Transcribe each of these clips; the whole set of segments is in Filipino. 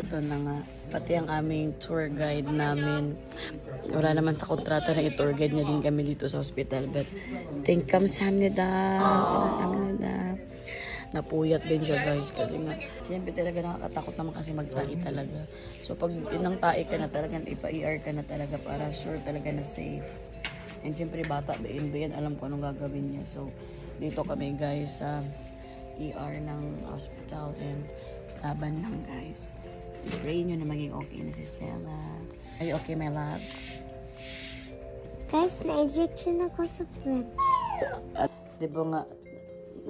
Ito na nga. Pati ang aming tour guide namin. Wala naman sa kontrata na i-tour guide niya din kami dito sa hospital. But, thank kamsahamnida. Kamsahamnida. Napuyat din siya guys. Kasi nga, siyempre talaga nakakatakot naman kasi magtahi talaga. So, pag inang tahi ka na talaga, ipa-ER ka na talaga para sure talaga na safe. And siyempre, bata, bayan, alam ko anong gagawin niya. So, dito kami guys sa ER ng hospital and laban lang guys. Pray nyo na maging okay na si Stella. Are you okay, my love? Guys, na-ejection ako sa bed. At di ba nga,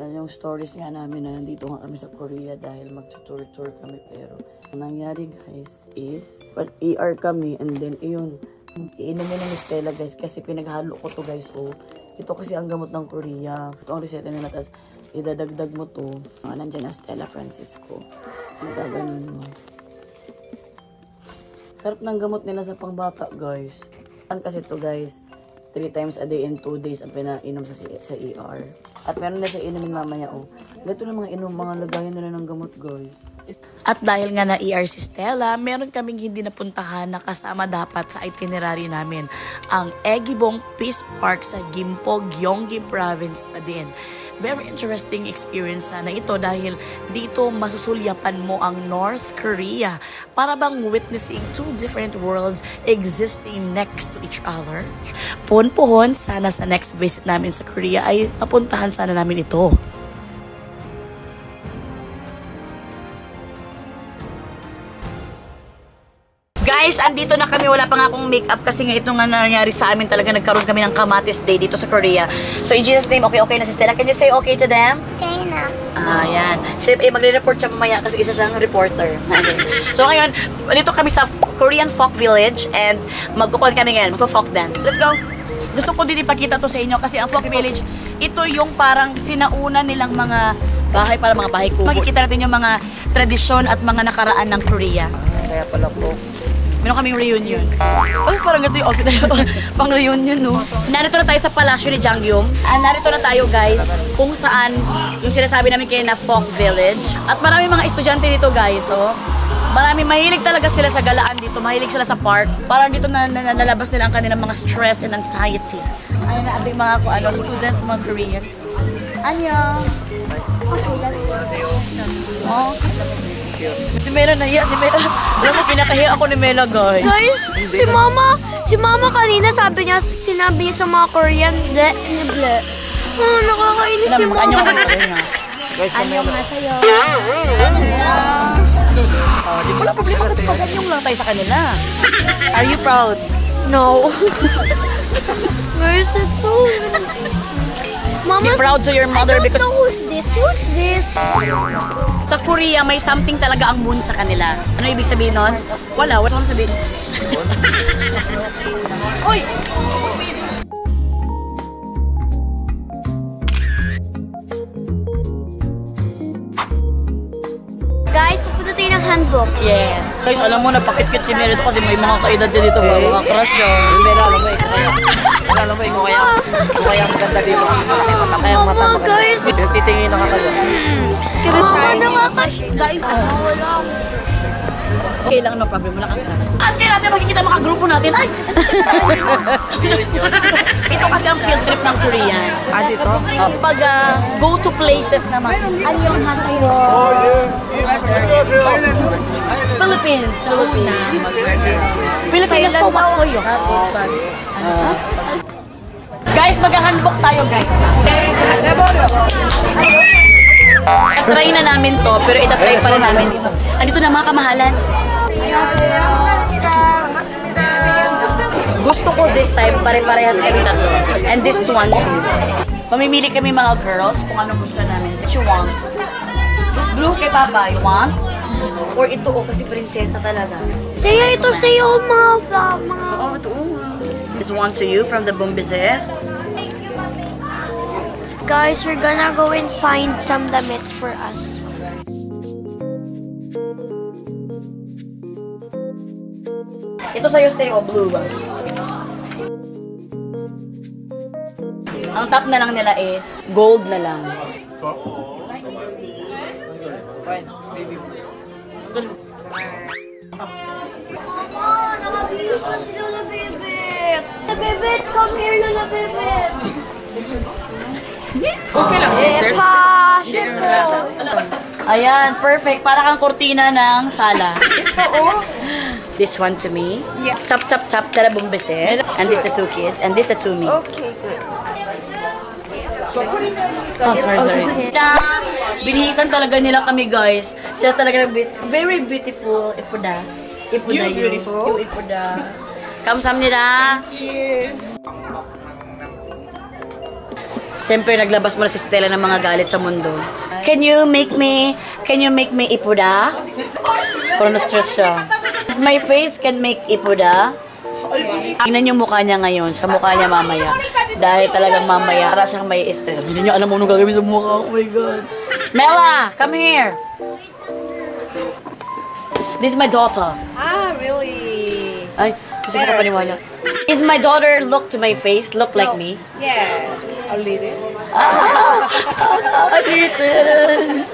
yung stories nga namin na nandito nga kami sa Korea dahil mag-tour kami. Pero ang nangyari guys is, ER kami and then iyon, iinumin na ni Stella guys kasi pinaghalo ko to guys. Oh, ito kasi ang gamot ng Korea. Ito ang reseta nila. Tapos idadagdag mo to. Nandiyan na Stella Francisco. Ang gaganon mo. Sarap ng gamot nila sa pangbata, guys. Kasi to guys, 3 times a day and 2 days ang pinainom sa ER. At meron na sa inumin mamaya, oh. Ganito na mga lagayan nila ng gamot, guys. At dahil nga na ER si Stella, meron kaming hindi napuntahan na kasama dapat sa itinerary namin. Ang Egibong Peace Park sa Gimpo, Gyeonggi Province pa din. Very interesting experience sana ito dahil dito masusulyapan mo ang North Korea. Para bang witnessing 2 different worlds existing next to each other. Pohon-pohon, sana sa next visit namin sa Korea ay mapuntahan sana namin ito. Guys, andito na kami. Wala pa nga akong makeup kasi nga ito nga nangyari sa amin. Talaga nagkaroon kami ng Kamatis Day dito sa Korea. So, in Jesus' name, okay na si Stella. Can you say okay to them? Okay na. Yan. Magre-report siya mamaya kasi isa siyang reporter. So, ngayon, dito kami sa Korean Folk Village and magkukon kami ngayon. Magpo-folk dance. Let's go! Gusto ko din ipakita to sa inyo kasi ang Folk Village, ito yung parang sinauna nilang mga bahay para mga bahay kubo. Makikita natin yung mga tradisyon at mga nakaraan ng Korea. Kaya pala po. Meron kaming reunion. Oh, parang ito yung outfit na pang reunion, no? Narito na tayo sa palasyo ni Jangyum. Narito na tayo, guys, kung saan yung sinasabi namin kayo na Folk Village. At marami mga estudyante dito, guys, oh. Marami, mahilig talaga sila sa galaan dito. Mahilig sila sa park. Parang dito na nalabas nila ang kanilang mga stress and anxiety. Ayun na, ating mga students, mga Koreans. Annyeong! Oh. Si Mela nahiya, si Mela. Alam mo, pinakahiya ako ni Mela, guys. Guys, si mama kanina sinabi niya sa mga Korean, ble, ble. Oh, nakakainis si mama. Anyong ka na. Anyong nga sa'yo. Di wala problema kasi pag-anyong lang tayo sa kanila. Are you proud? No. Where is it so? Mama, be proud to your mother because... I don't know who's this. Who's this? Sa Korea, may something talaga ang moon sa kanila. Ano ibig sabihin nun? Wala ko sabihin. Uy! Guys, pupunta tayo ng handbook. Yes. Guys, alam mo, napakit-kit si Mela kasi may mga kaedad din dito. Mga crush yun. Mela, alam mo, ikaw kaya ang ganda dito. Kaya ang mata maganda. Guys. Titingin na ka kayo. Guys, wala. Okay lang, no problem. Wala kang crush. At kaya natin makikita mga grupo natin. Ay! Ito kasi ang field trip ng Korean. Dito? Pag go to places naman. Anyong nga sa'yo. Philippines. Philippines so much for you. Guys, mag-handbook tayo, guys. Try na namin to, pero itatry pa rin namin dito. Andito na mga kamahalan. Gusto ko this time, pare-parehas kami tatlo. And this one, mamimili kami mga girls kung ano gusto namin. What you want? This blue kay Papa, you want? Or ito, kasi prinsesa talaga. Saya ito, stay all mga Oo, ito. This one to you from the Bumbises. Guys, we're gonna go and find some damit for us. Ito sa'yo, stay o blue ba? Ang top na lang nila is gold na lang. Fine. Mama, nakabihis na si Lola Bebet. Lola Bebet, come here, Lola Bebet. Okay lang, sir. Ayan, perfect. Para kang kortina ng sala. This one to me. Yeah. Tap, tap, tap, tara bumbeses. And this the two kids. And this the to me. Okay, good. Oh, sorry. Binihisan talaga nila kami, guys. Sila talaga very beautiful. Ipuda. Ipuda You beautiful. You ipuda. Kamsahamnida. Siyempre, naglabas mo na si Stella ng mga galit sa mundo. Can you make me ipuda? Pero na-stress siya. My face can make ipuda. Tingnan yung mukha niya ngayon, sa mukha niya mamaya. Dahil talagang mamaya, para siyang may Stella. Hindi niya alam mo anong gagawin sa mukha. Oh my God. Mela, come here. This is my daughter. Ah, really? Ay, kasi ko na paniwala. Is my daughter look to my face, look like me? Yeah, a little. A little.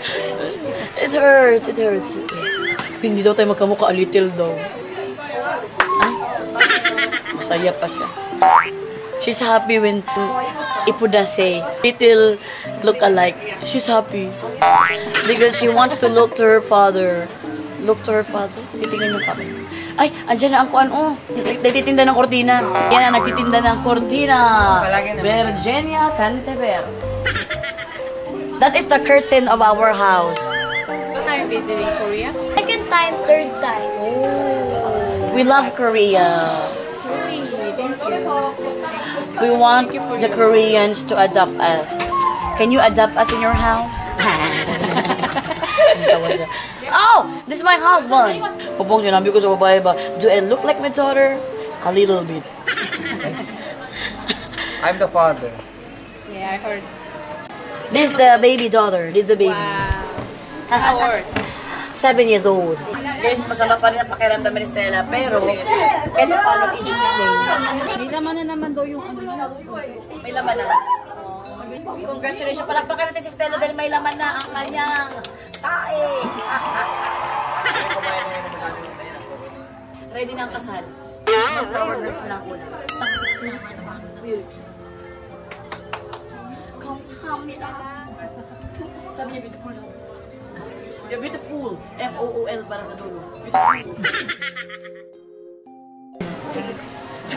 It hurts, it hurts. Hindi daw tayo magkamukha, a little daw. Ay, masaya pa siya. She's happy when Ipuda say, little look alike. She's happy. Because she wants to look to her father. Look to her father. Titingnan yung papa. Ay, andyan na ang kuan, oh. Nagtitinda ng kortina. Yan na, nagtitinda ng kortina. Virginia Cantever. That is the curtain of our house. First time visiting Korea? Second time, third time. We love Korea. Really? Thank you. We want the Koreans to adopt us. Can you adopt us in your house? Oh, this is my husband. Pupong, sinabi ko sa babae ba, do I look like my daughter? A little bit. I'm the father. Yeah, I heard. This is the baby daughter. This is the baby. How old? 7 years old. Guys, masama pa rin ang pakiramdam ni Stella, pero kahit paano i-explain. May laman na naman daw yung ano. May laman na. Congratulations. Palakpakan natin si Stella dahil may laman na ang kanyang tae. Ready na ang kasal. Flower girls na lang una. Sabi niya, beautiful. You're beautiful. F-O-O-L para sa dulo.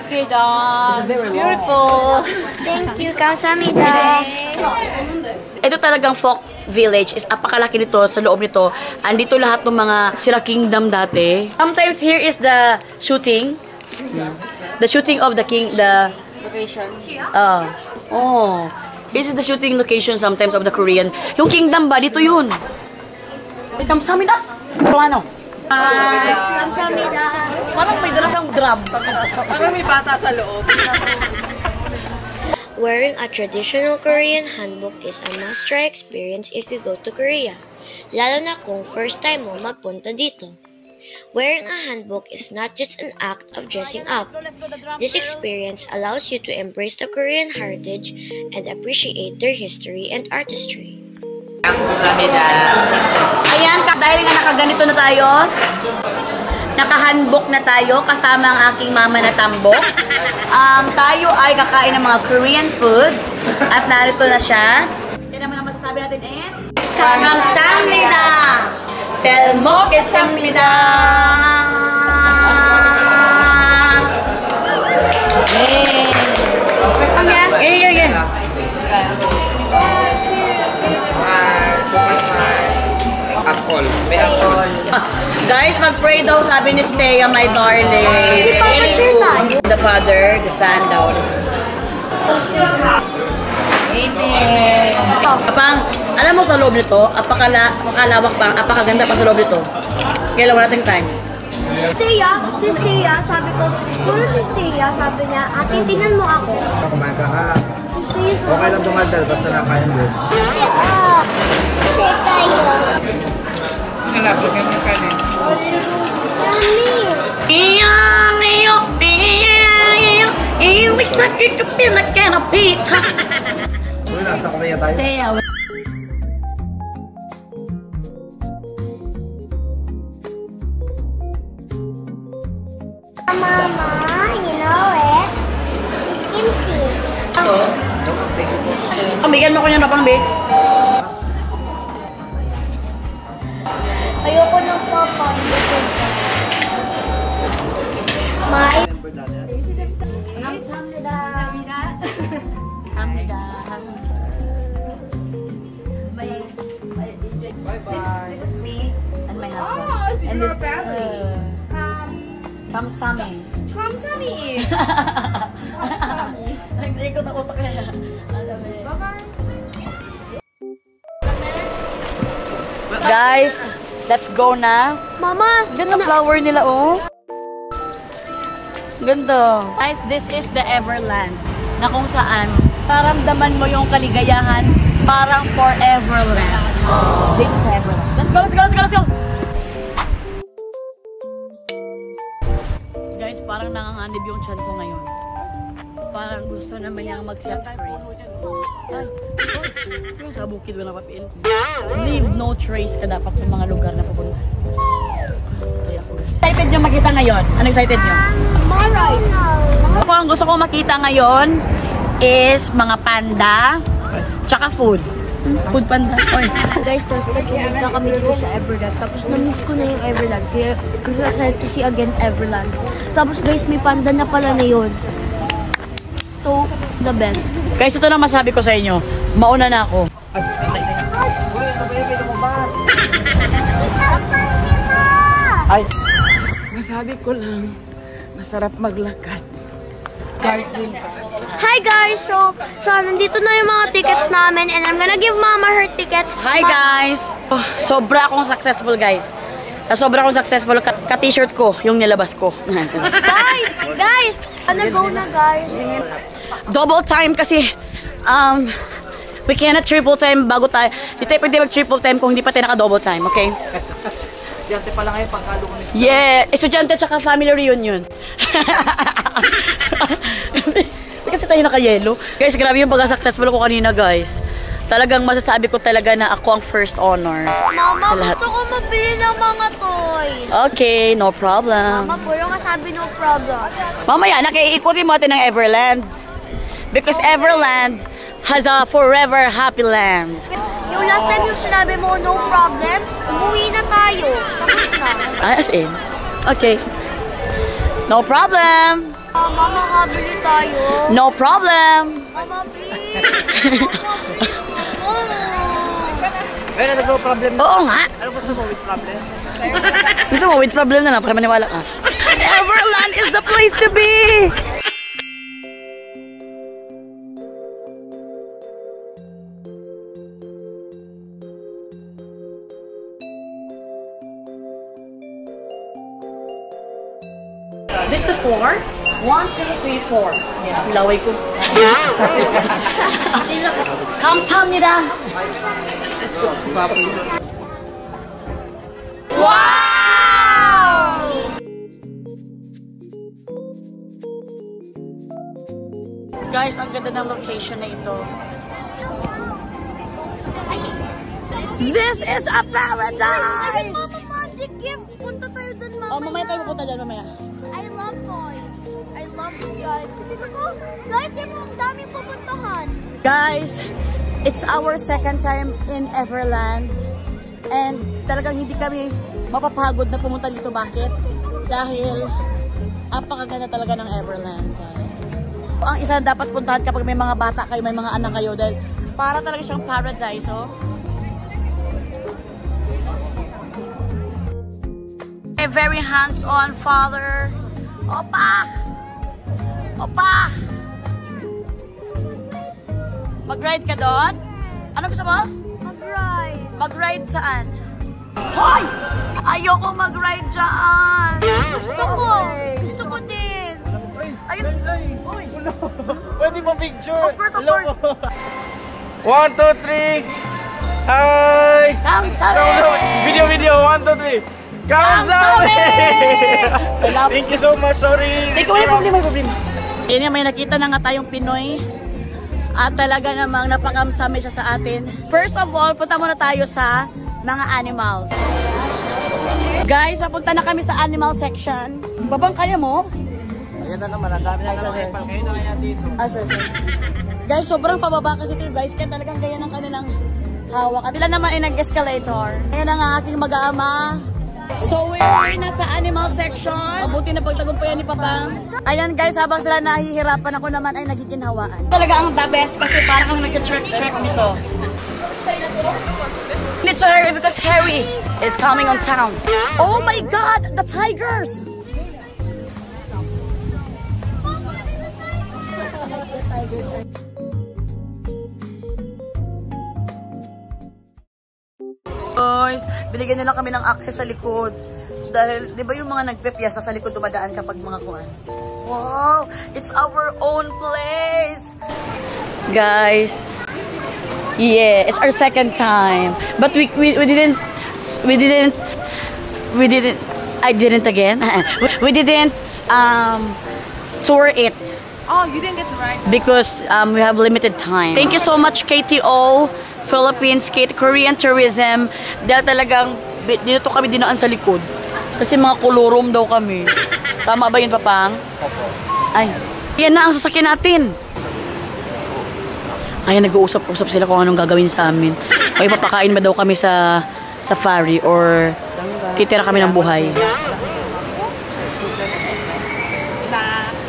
Okay, dog. Beautiful. Thank you, kamsahamnida. Ito talagang folk village is apakalaki nito sa loob nito. Andito lahat ng mga sila kingdom dati. Sometimes here is the shooting. The shooting of the Location. Oh. This is the shooting location sometimes of the Korean. Yung kingdom ba? Dito yun. Come sa amin ah. Ano? Kamsahamnida. Parang may dala siyang drum. Parang may bata sa loob. Wearing a traditional Korean hanbok is a must-try experience if you go to Korea, lalo na kung first time mo magpunta dito. Wearing a hanbok is not just an act of dressing up. This experience allows you to embrace the Korean heritage and appreciate their history and artistry. Ayan, dahil nga nakaganito na tayo, nakahanbok na tayo kasama ang aking mama na tambok. Tayo ay kakain ng mga Korean foods at narito na siya. Yan naman ang masasabi natin is kamsahamnida! Telmokkesamnida! Again. Super smile. Alcohol. May alcohol. Guys, mag-pray daw, sabi ni Stea, my darling. The Father, the Son daw. Amen. Kapang, alam mo sa loob nito, apakalawak pa, apakaganda pa sa loob nito. Kaya wala nating time. Si Stea, sabi ko, siguro si Stea, sabi niya, ate, tingnan mo ako. Kumain ka ha. Si Stea, Okay lang dumaldal, basta nakain din. Nalapag yung kanin. Uy, nasa Korea tayo. Bigyan mo ko niyan na pang bake. Ayoko ng papa. May This is me and my husband. It's And your this family. Kamsami. Kamsami. Nag-ikot ang utak niya. Guys, let's go na. Mama, Ganda flower nila, oh. Ganda. Guys, this is the Everland. Na kung saan, paramdaman mo yung kaligayahan, parang foreverland. Dito sa Everland. Let's go, let's go, let's go, let's go! Guys, parang nanganganib yung chan ko ngayon. Parang gusto naman niyang mag-set free. Ay, yung sa bukid wala papel. Leave no trace ka dapat sa mga lugar na pupunta. Excited nyo makita ngayon? Ano excited nyo? Ako ang gusto ko makita ngayon is mga panda tsaka food. Food panda. Oy. guys, tapos pupunta kami dito sa Everland. Tapos na-miss ko na yung Everland. Kaya I'm so excited to see again Everland. Tapos guys, may panda na pala na yun. So, the best. Guys, ito na masabi ko sa inyo. Mauna na ako. Ay. Masabi ko lang, masarap maglakad. Hi guys! So, nandito na yung mga tickets namin and I'm gonna give Mama her tickets. Hi guys! Oh, sobra akong successful guys. Sobra akong successful. Ka-t-shirt ko, yung nilabas ko. Guys! Ano go na guys? Double time kasi we cannot triple time bago tayo. Hindi tayo pwede mag-triple time kung hindi pa tayo naka-double time, okay? Estudyante pala kayo pagkalo kami. Yeah! Estudyante tsaka family reunion. Kasi tayo naka-yellow. Guys, grabe yung pagka-successful ko kanina, guys. Talagang masasabi ko talaga na ako ang first honor. Mama, sa lahat. gusto ko mabili ng mga toys. Okay, no problem. Mama, puro ka sabi no problem. Mamaya, nakiikutin mo natin ng Everland. Because Everland has a forever happy land. Yung last time yung sinabi mo, no problem, umuwi na tayo. Tapos na. As in? Okay. No problem. Mama, kabili tayo. No problem. Mama, please. Mama, please. Mama. Ayun, no problem. Oo nga. Ano gusto mo with problem? Gusto mo with problem na lang para maniwala ka. Everland is the place to be! This the 4? 1, 2, 3, 4. Laway ko. 감사합니다. Wow! Guys, ang ganda ng location na ito. This is a paradise! Mama, magic gift. Punta tayo dun, Mama. Oh, mamaya tayo pupunta dyan, mamaya. I love toys. I love this, guys. Kasi ito, guys, di mo ang daming pupuntahan. Guys, it's our second time in Everland. And talagang hindi kami mapapagod na pumunta dito. Bakit? Dahil apakaganda talaga ng Everland, guys. Ang isa dapat puntahan kapag may mga bata kayo, may mga anak kayo. Dahil para talaga siyang paradise, oh. A very hands-on father. Opa! Opa! Mag-ride ka doon? Ano gusto mo? Mag-ride. Mag-ride saan? Hoy! Ayoko mag-ride dyan! Gusto ko. Gusto ko din. Ayun! Hoy! Pwede mo picture? Of course, of course! 1, 2, 3. Hi! Kamsabi! Video, 1, 2, 3. Kamsabi! Thank you so much, sorry. Teka, may problema, may problema. Yan yung may nakita na nga tayong Pinoy. At talaga namang napakamsami siya sa atin. First of all, punta muna tayo sa mga animals. Guys, papunta na kami sa animal section. Babang kaya mo? Ayan na naman, ang dami na naman. Kayo na kaya dito. Ah, sir. Guys, sobrang pababa kasi ito guys. Kaya talagang gaya ng kanilang hawak. At sila naman ay nag-escalator. Ayan ang aking mag-aama. So we're nasa animal section. Mabuti na pagtagumpayan ni Papang. Ayan guys, habang sila nahihirapan, ako naman ay nagiginhawaan. Talaga ang the best kasi parang nag-trek nito. It's Harry because Harry is coming on town. Oh my God, the tigers! Guys, binigyan nila kami ng access sa likod. Dahil, di ba yung mga nagpepiyasa sa likod dumadaan kapag mga kuwan? Wow! It's our own place! Guys, yeah, it's our second time. But I didn't again. We didn't tour it. Oh, you didn't get to ride? Because we have limited time. Thank you so much, KTO, Philippines, Korean Tourism. Dahil talagang dito kami dinaan sa likod. Kasi mga kolorom daw kami. Tama ba yun, Papang? Opo. Ay, yan na ang sasakyan natin. Ay, nag-uusap-usap sila kung anong gagawin sa amin. O ipapakain ba daw kami sa safari or titira kami ng buhay.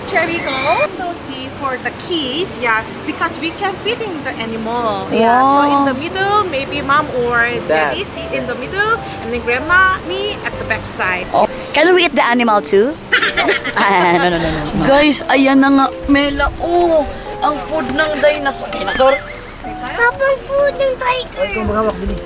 Shall we go? So see for the keys, yeah, because we can fit in the animal. Wow. Yeah, so in the middle, maybe mom or daddy sit in the middle, and then grandma, me at the back side. Oh. Can we eat the animal too? No. Guys, ayan na nga. Mela, oh, ang food ng dinosaur. Papang food ng tiger.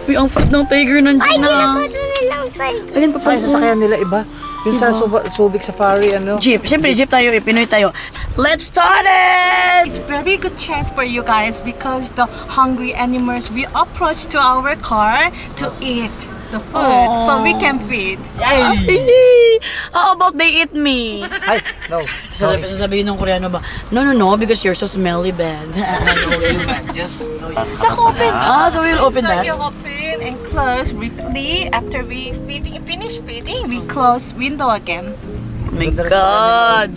Uy, ang food ng tiger nandiyan na. Ginagawa na lang tiger. Ayan, Papang. Ay, sasakyan nila iba. Yung sa Subic Safari, ano? Jeep. Siyempre, jeep tayo. Pinoy tayo. Let's start it! It's very good chance for you guys because the hungry animals will approach to our car to eat the food, so we can feed. How about they eat me? Ay, no. Sorry. Sasabihin ng Koreano ba? No, because you're so smelly bad. Just, no. Open. So we'll open So that. you open and close repeatedly. After we finish feeding, we close window again. Oh my God!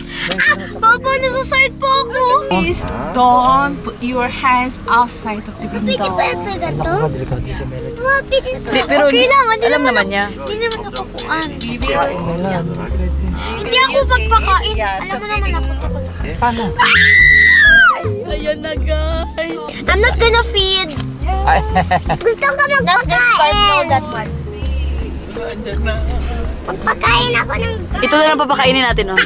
Papa, nasa side po ako. Please don't put your hands outside of the Pwede window. ba ito gato? Napakadelikado siya, Melody. Pwede ito. Pero Okay lang, hindi alam naman naman niya. Hindi naman napakuan. Melody. Hindi ako pagpakain. Alam mo naman ako ito. Paano? Ayan na, guys. I'm not gonna feed. Gusto ko magpakain. That one. Magpakain ako ng... Ito na lang papakainin natin, oh.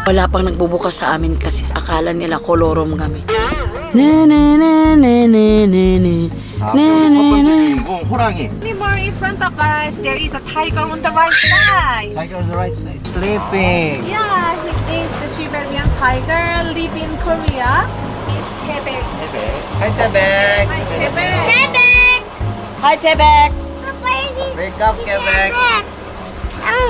Wala pang nagbubukas sa amin kasi akala nila kolorom kami. Anymore in front of us, there is a tiger on the right side. Tiger on the right side. Sleeping. Yeah, he is the Siberian tiger, live in Korea. He's Tebek. Hi, Tebek. Tebek. Tebek! Hi, Tebek! Wake up, Quebec.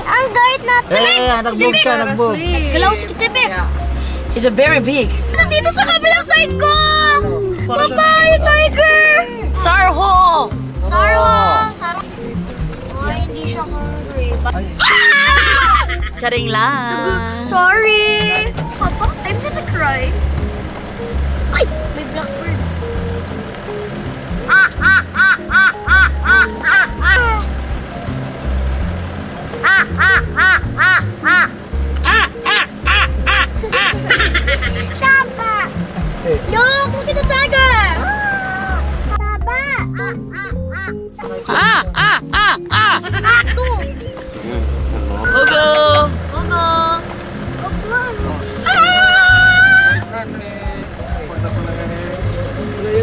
Ang guard natin. Nag-move siya, nag-move. Galaw si Tebek. He's a very big. Nandito sa kabilang side ko! Papa, yung tiger! Sarho! Sarwa! Ay, hindi siya hungry. Charing lang. Sorry! Papa, I'm gonna cry. Ay! May blackbird. Saba! Look! Look at the tiger! Saba! Ako! Ogo! Ogo!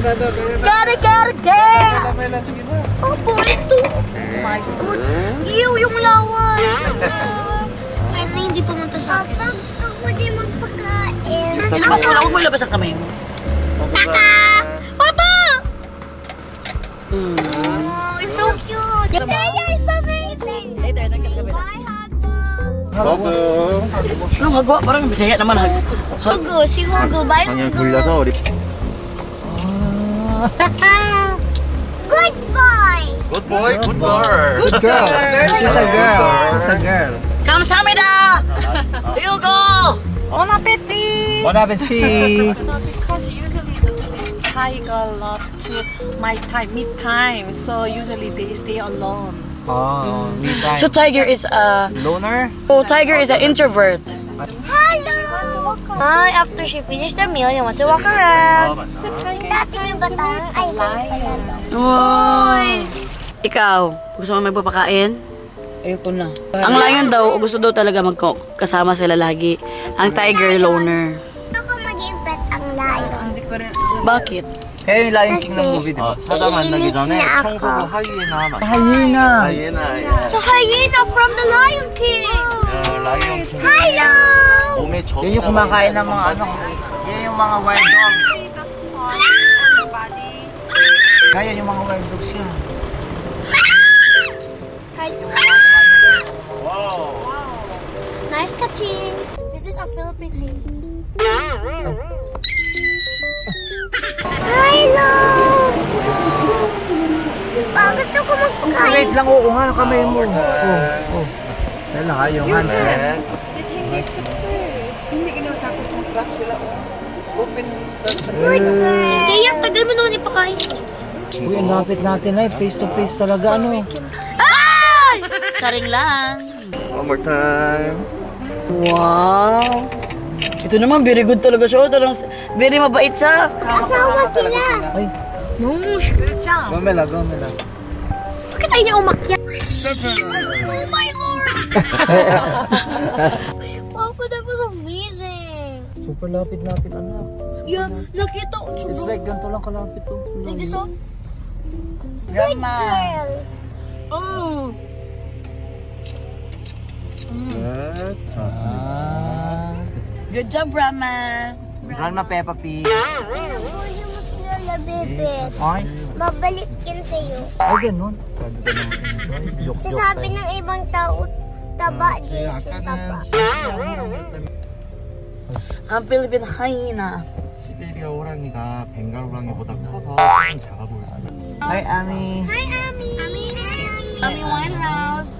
Gotta! Opo, ito! Oh my God! Ew, yung lawan! Kahit na hindi pumunta sa akin. Papa, gusto ko din magpakain. Mas wala, huwag mo ilabas ang kamay mo. Papa! Oh, it's so cute! Yeah, it's amazing! Later, nagkasabit. Bye, Hagbo! Anong hagwa? Parang bisaya naman hag. Hugo, si Hugo. Bye, 방향 Hugo! 돌려서 우리 Good boy! Good boy, good girl. Good girl. She's a girl. She's a girl. Kamsamida! Hugo! Bon appetit! Bon appetit. Because usually tiger love to me time, so usually they stay alone. Oh, me time. So Tiger is a... Loner? Oh, Tiger is an introvert. Hello! Hi, after she finished the meal, you want to walk around. Dati may batang ay Wow. Ikaw, gusto mo magpapakain? Ayoko na. Ang lion daw, gusto daw talaga magkasama sila lagi. Ang tiger, loner. Gusto ko maging pet ang lion. Bakit? Kaya yung Lion King ng movie, di ba? 사자 만나기 전에 이익이 청소부 아까. 하이에나 만나. Hyena! 하이에나. So hyena from the Lion King! 라이언 킹. Hello! 몸에 적이 Yan yung kumakain ng mga ano. Yan yung mga wild dogs. Kaya yung mga wild dogs yan. Nice catching! This is a Philippine hyena. Hello! Gusto ko magpakain. Wait lang, oo nga, kamay mo. Oh. Dahil lang, yung hands mo. Good girl. Kaya, tagal mo naman ipakain. Uy, ang lapit natin ay face to face talaga, ano. Ay! Karing lang. One more time. Wow. Ito naman, very good talaga siya. Very mabait siya. Asawa sila. Ay, Good job. gomela. Bakit tayo niya umakyat? Oh my Lord! Papa, that was amazing. Super lapit natin, anak. Yeah, nakita ko It's like ganito lang kalapit to. like this, oh. Grandma. Girl. Oh. Good job, Grandma. Grandma Peppa Pig. Huli mo sila, bebet. Ay, Babalik yan sa'yo. ay ganun. Sabi ka naman. Joke. Sasabi ng ibang tao, taba, Jason, taba. Ang Philippine hyena. 시베리아 호랑이가 벵갈 호랑이보다 커서 조금 작아 보일 수 있어요. Hi, Ami. Hi, Ami. Ami. Amy Winehouse.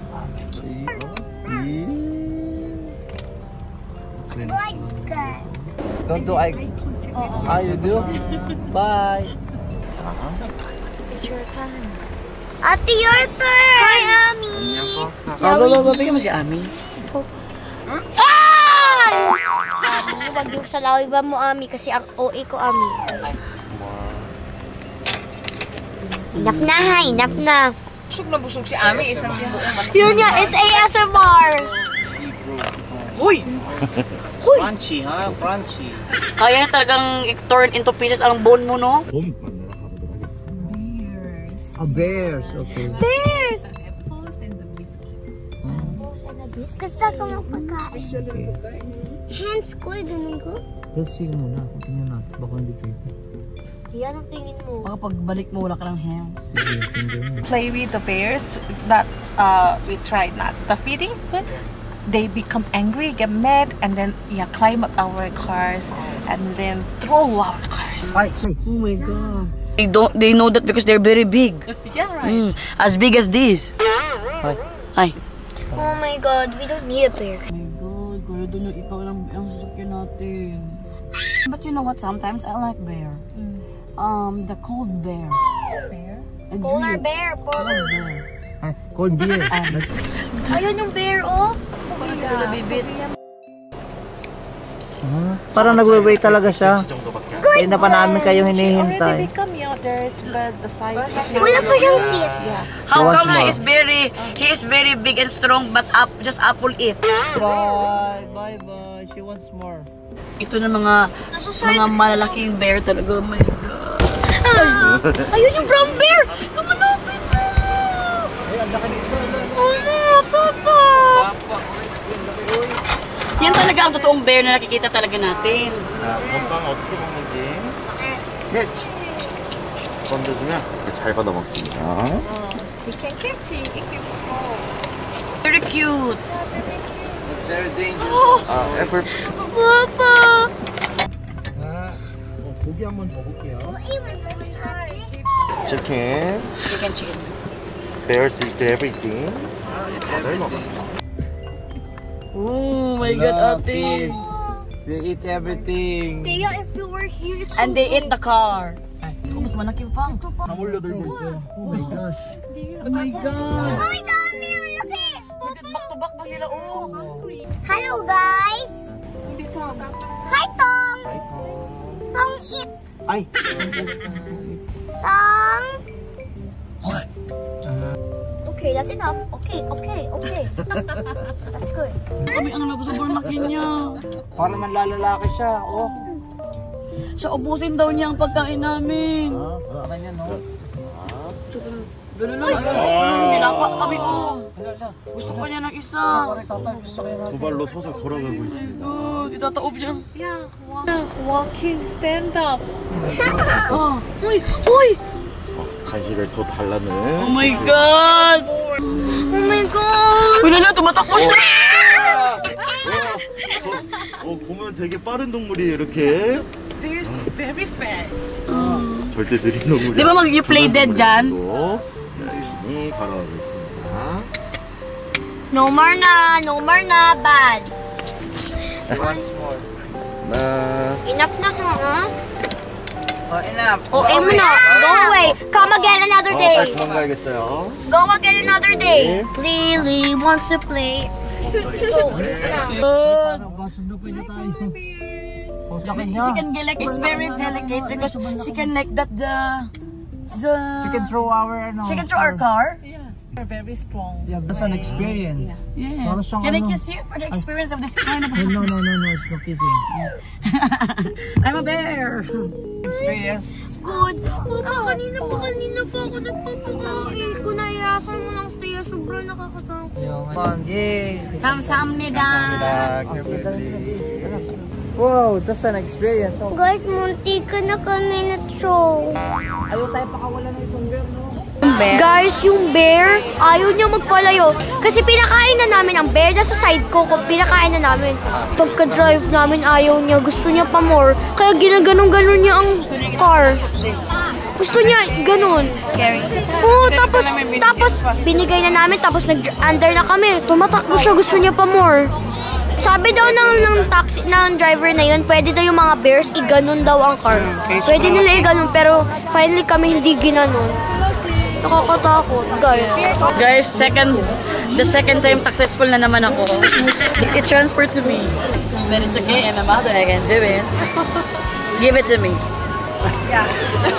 Like that. Don't do eye contact. Ah, you do? Bye. Ate, your turn. Hi, Ami. Go. Bigyan mo si Amy. Ami, wag yung salawiban mo, Ami, kasi ang OA ko, Ami. Enough na, ha? Enough na. Busog na busog si Ami, isang Yun nga, it's ASMR. Huy! Crunchy, ha? Crunchy. Kaya niya talagang i-turn into pieces ang bone mo, no? 봄 만나러 가보도록 하겠습니다. Bears, okay. Bears! Gusto ko magpagkain. Hands ko, ganun ko. Let's see muna. Kung tingnan natin. Baka hindi pwede. Yan ang tingin mo. Baka pagbalik mo, wala ka ng ham. Sige, tingnan mo. play with the bears that we tried not the feeding, but they become angry, get mad, and then climb up our cars and then throw our cars. Ay, Oh my God. They know that because they're very big. Yeah, right. As big as this. Ay. Oh my God, we don't need a bear. Oh my God, kaya doon yung ikaw lang ang sasakyan natin. But you know what, sometimes I like bear. The cold bear. Bear? Polar bear, polar. Cold bear. ay, cold beer. Ayun yung bear, oh. Paano sila nabibit? Parang nagwe-wait talaga siya. Kaya na pa namin kayong Already hinihintay. become dirt, but the size is Wala pa siyang teeth. yeah. How Once come more. he is very big and strong but just apple eat? Bye. She wants more. Ito na mga malalaking bear talaga. Oh my God. Ayun yung brown bear. Lumalapit na. Papa. Yan talaga ang totoong bear na nakikita talaga natin. 건빵 어떻게 먹는지. 건져주면 잘 받아 먹습니다. We can catch it if you small. Very cute. Very dangerous. 애플. Papa. 고기 한번 줘볼게요. Even this time. 치킨. Chicken. Bears eat everything. 잘 먹어. Oh my God, ate. They eat everything. Kaya if you were here, it's And they eat the car. Naku, mas malaki pa. 다 몰려들고 있어요. 오 마이 갓. Oh my God. Boy, zombie, look it! Back to back pa sila, oh. Hello, guys! Hi, Tong! Tong it! 아이. Tong! Okay, that's enough. Okay. That's good. Kami ang sobrang laki niya. Parang nanlalalaki siya. Oh. Siya, ubusin daw niya ang pagkain namin. Kanya, no? Gano'n lang. Nilapa kami, oh. Gusto pa niya ng isa. 두 발로 서서 걸어가고 있습니다. Itataob niya. Walking, stand up. Uy! 간식을 더 달라는. Oh my God! Oh my God! Wala na, tumatakbo siya! 보면 되게 빠른 동물이에요, 이렇게. They're so very fast. 절대 느린 동물이. Di ba you play dead dyan? 열심히 걸어가고 있습니다. No more na, bad. Once more. Enough na sa Oh, enough. Oh, mo na. Go away. Come again another day. 도망가야겠어요. Go again another day. Lily wants to play. She can get like, it's very delicate because she can like that She can throw our, she can throw our car. They're very strong. Yeah, that's an experience. Yeah. Can I kiss you for the experience of this kind of No, it's no kissing. I'm a bear. Experience. Good. Kanina pa ako nagpapakain. Kung naiyasan mo lang stay, sobrang nakakatakot. Come on, yay. Kamsahamnida. Wow, that's an experience. Oh. Guys, munti ka na kami na show. Ayaw tayo pakawala ng isang bear, no? Guys, yung bear, ayaw niya magpalayo. Kasi pinakain na namin ang bear. Nasa side ko, pinakain na namin. Pagka-drive namin, ayaw niya. Gusto niya pa more. Kaya ginaganon-ganon niya ang car. Gusto niya ganun. Scary. Oo, tapos binigay na namin. Tapos nag-under na kami. Tumatakbo siya. Gusto niya pa more. Sabi daw ng taxi, ng driver na yun, pwede daw yung mga bears, iganon daw ang car. Pwede nila iganon, pero finally kami hindi ginanon. Nakakatakot, guys. Guys, the second time successful na naman ako. It transferred to me. But it's okay, I'm a mother, I can do it. Give it to me. Yeah.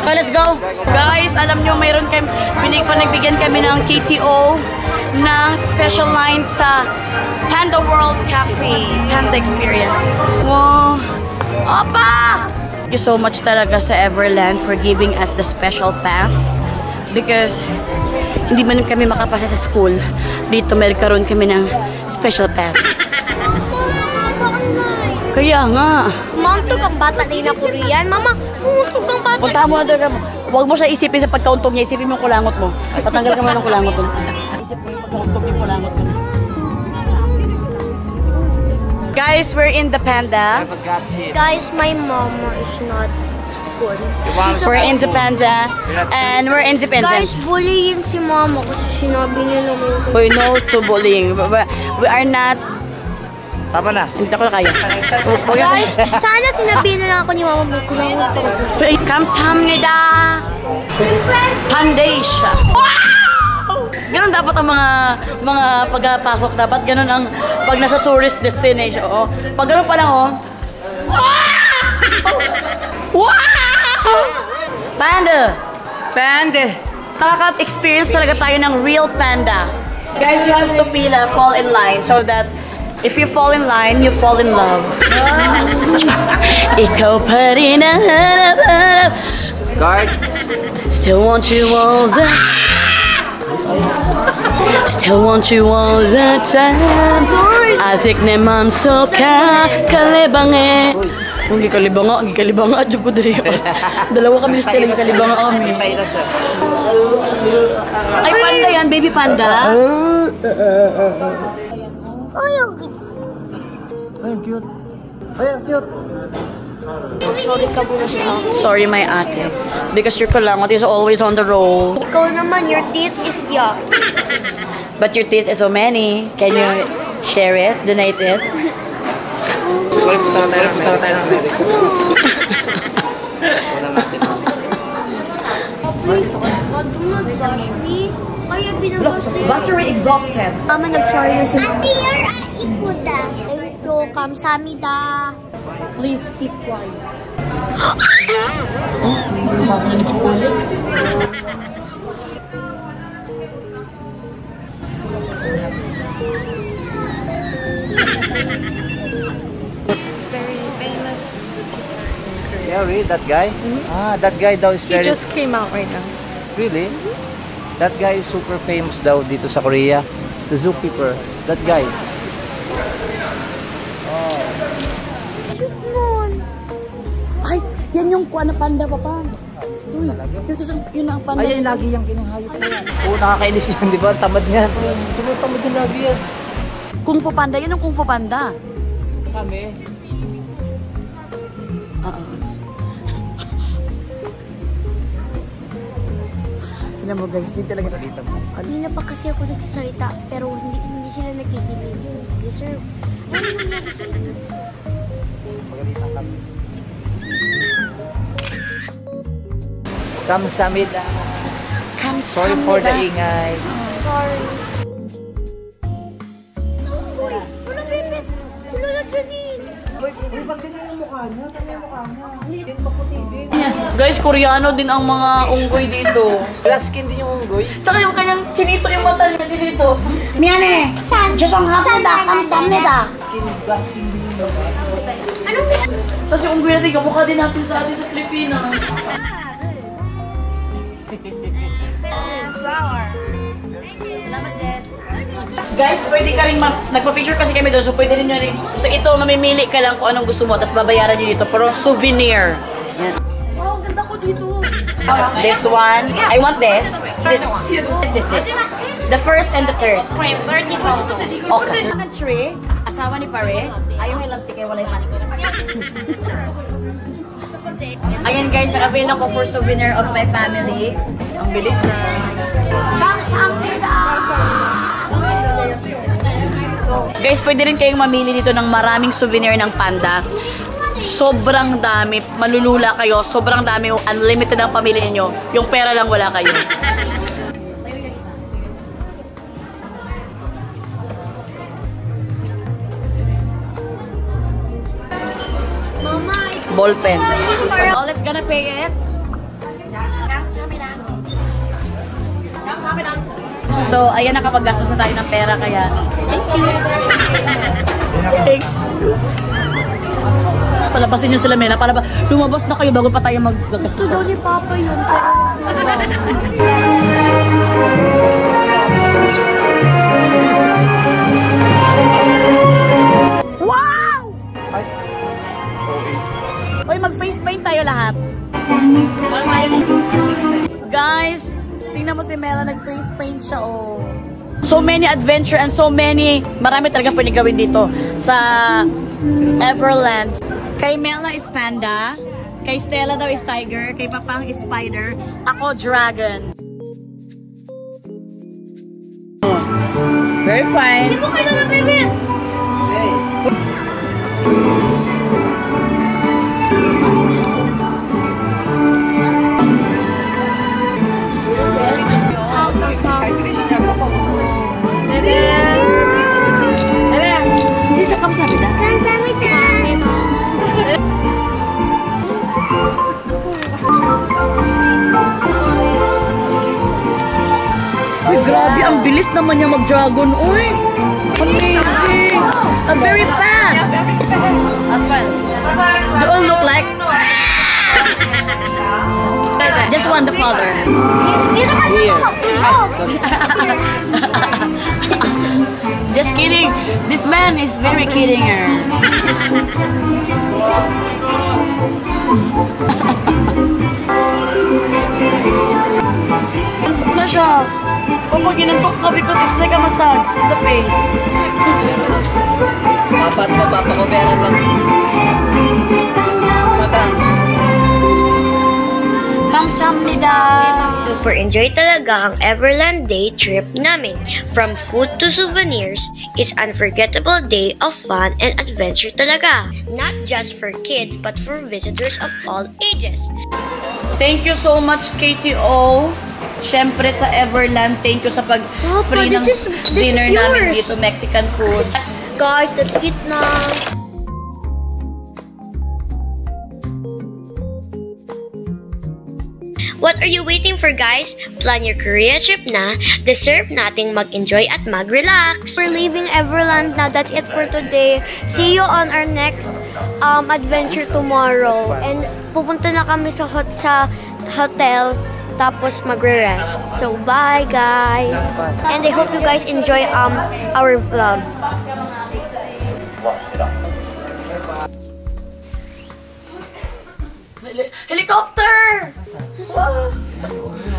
So let's go. Guys, alam nyo, mayroon kami, nagbigyan kami ng KTO ng special line sa Panda World Cafe, Panda Experience. Wow. Opa! Thank you so much talaga sa Everland for giving us the special pass. Because hindi man kami makapasa sa school, dito meron kami ng special pass. Kaya nga. Mauntog ang bata din na Korean. Mama, mauntog ang bata. Punta mo doon. Huwag mo siya isipin sa pagkauntog niya. Isipin mo yung kulangot mo. Tatanggal ka mo ng kulangot mo. Isip mo yung pagkauntog yung kulangot mo. Guys, we're in the Panda. Guys, my mama is not good. We're in the Panda. And we're independent. Guys, bullying si mama kasi sinabi niya naman. We know to bullying. We are not... Tama na. Hindi ako na kaya. Guys, sana sinabihin na lang ako ni mama mo. Kamsahamnida! Pandesha! Wow! Ganun dapat ang mga pagpasok. Dapat ganun ang pag nasa tourist destination. Oh. Pag ganun pa lang, oh. Wow! Wow! Panda! Panda! Nakaka-experience talaga tayo ng real panda. Guys, you have to fall in line so that if you fall in line, you fall in love. Ikaw pa rin ang hanap-hanap. Guard! Still want you all the Still want you all the time. 아직 내 맘속 kalibang Kung gikalibanga, dyan ko dali. Dalawa kami nila gikalibanga kami. Ay, panda yan, baby panda. Ay, cute. Ay, cute. Sorry, my ate. Because your kulangot is always on the roll. Ikaw naman, your teeth is yuck. But your teeth is so many. Can you share it? Donate it? Punta na tayo ng Amerika. Wala natin. Please, God, do not bash me. Kaya binabash me. Battery exhausted. Mama, nag-sorry na sila. Ate, you're ikuda. Thank you, kamsamida. Please keep quiet. Sabi niya nagkukulit. Yeah, really? That guy? Ah, that guy daw is He very... just came out right now. Really? That guy is super famous daw dito sa Korea. The zookeeper. That guy. Ay, yan yung kuha na panda, papa. Stoy. Yun ang panda. Ay, lagi yung kinahayop na yan. Oo, nakakainis yan, di ba? Tamad nga. Sino tamad yan lagi yan? Kung Fu Panda, yun ang Kung Fu Panda. Kami. Tignan mo guys, hindi talaga nakita mo. Kanina pa kasi ako nagsasalita, pero hindi sila nakikinig. Yes, sir. Ano nangyari sa inyo? Magalitan kami. Kamsamida. Sorry for the ingay. Sorry. Uy! Wala bibit! Wala na Janine! Guys, Koreano din ang mga unggoy dito. Glass skin din yung unggoy. Tsaka yung kanyang chinito yung mata niya dito. 미안해! 죄송합니다! 감사합니다! Glass skin din yung unggoy. Tapos yung unggoy natin, kamukha din natin sa atin sa Pilipinas. Guys, pwede ka rin nagpa-picture kasi kami doon, so pwede rin nyo rin. So ito, mamimili ka lang kung anong gusto mo, tapos babayaran nyo dito. Pero souvenir. Yan. Wow, ganda ko dito! This one. I want this. This. The first and the third. Okay. Ang tree, asawa ni pare, ayaw nilang tikay, wala yung mantik. Ayan guys, avail ako for souvenir of my family. Ang bilis na. Guys, pwede rin kayong mamili dito ng maraming souvenir ng panda. Sobrang dami. Malulula kayo. Sobrang dami. Unlimited ang pamili niyo. Yung pera lang wala kayo. Mama, Ballpen. Oh, let's gonna pay it. So, ayan, nakapaggastos na tayo ng pera, kaya thank you. Thank you. Palabasin nyo sila, Mela. Lumabas na kayo bago pa tayo maggagastos. gusto daw ni Papa yun. Wow! Uy, mag-face paint tayo lahat. Guys, tingnan mo si Mela, nag-face paint siya, oh. So many adventure and so many, marami talaga pwede gawin dito sa Everland. Kay Mela is panda, kay Stella daw is tiger, kay Papang is spider, ako dragon. Very fine. Hindi mo kailangan bibit! Sisa kamsamida. Kamsamida! Uy, grabe, ang bilis naman niya mag-dragon. Uy, amazing. Very fast. They all look like... Just one, the father. Here. Just kidding. This man is very kidding her. Antok na siya. Kapag inantok ka, because it's like a massage in the face. Dapat mapapakomeran lang. Madam. Kamsamnida. Super enjoy talaga ang Everland Day trip namin. From food to souvenirs, it's unforgettable day of fun and adventure talaga. Not just for kids, but for visitors of all ages. Thank you so much, KTO. Siyempre sa Everland, thank you sa pag-free ng dinner namin dito, Mexican food. Guys, let's eat na. What are you waiting for, guys? Plan your Korea trip na. Deserve nating mag-enjoy at mag-relax. We're leaving Everland na. That's it for today. See you on our next adventure tomorrow. And pupunta na kami sa hotel. Tapos magre-rest. So, bye, guys. And I hope you guys enjoy our vlog. Helicopter!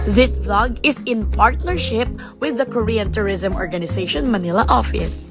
This vlog is in partnership with the Korean Tourism Organization Manila office.